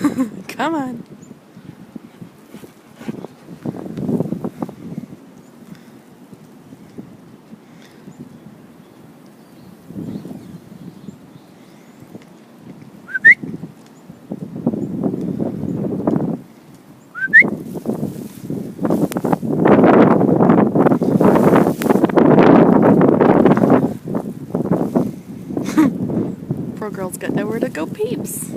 Come on. Poor girl's got nowhere to go, peeps.